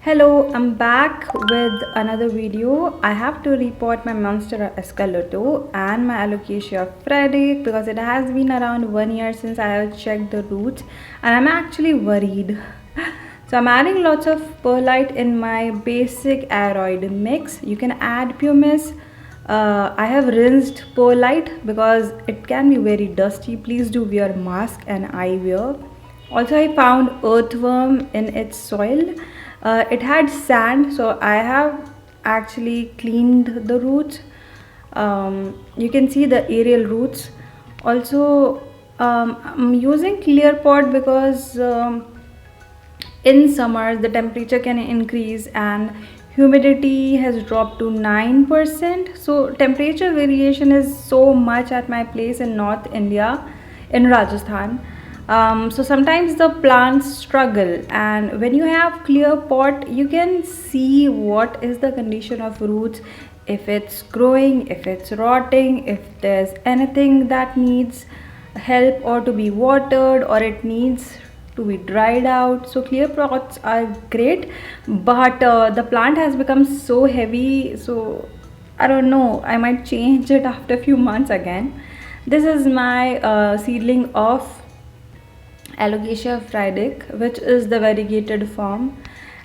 Hello, I'm back with another video. I have to report my monstera esqueleto and my alocasia frydek because it has been around 1 year since I have checked the roots and I'm actually worried. So I'm adding lots of perlite in my basic aeroid mix. You can add pumice. I have rinsed perlite because it can be very dusty. Please do wear mask and eyewear. Also, I found earthworm in its soil. It had sand, so I have actually cleaned the roots. You can see the aerial roots. Also, I'm using clear pot because in summer the temperature can increase and humidity has dropped to 9%. So temperature variation is so much at my place in North India, in Rajasthan. So sometimes the plants struggle, and when you have clear pot you can see what is the condition of roots, if it's growing, if it's rotting, if there's anything that needs help or to be watered or it needs to be dried out. So clear pots are great, but the plant has become so heavy, so I don't know, I might change it after a few months again. This is my seedling of alocasia frydek, which is the variegated form,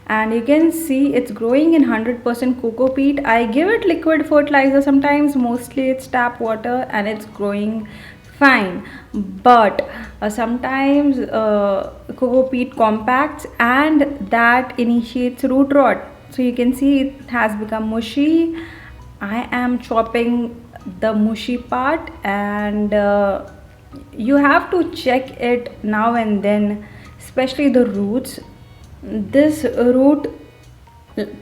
and you can see it's growing in 100% coco peat. I give it liquid fertilizer sometimes, mostly it's tap water, and it's growing fine. But sometimes coco peat compacts and that initiates root rot, so you can see it has become mushy. I am chopping the mushy part, and you have to check it now and then, especially the roots. This root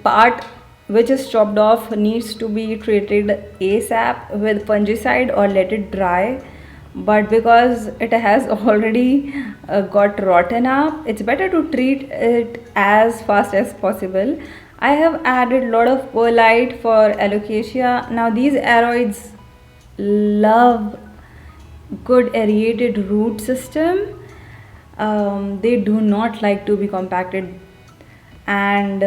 part which is chopped off needs to be treated ASAP with fungicide or let it dry, but because it has already got rotten up, it's better to treat it as fast as possible. I have added a lot of perlite for alocasia. Now these aeroids love good aerated root system. They do not like to be compacted, and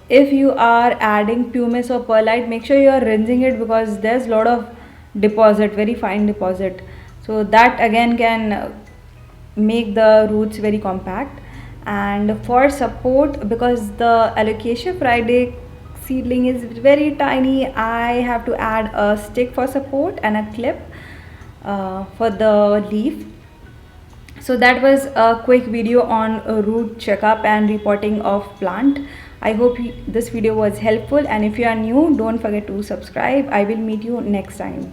if you are adding pumice or perlite, make sure you are rinsing it because there's a lot of deposit, very fine deposit, so that again can make the roots very compact. And for support, because the alocasia frydek seedling is very tiny, I have to add a stick for support and a clip for the leaf. So that was a quick video on root checkup and reporting of plant. I hope this video was helpful, and if you are new, don't forget to subscribe. I will meet you next time.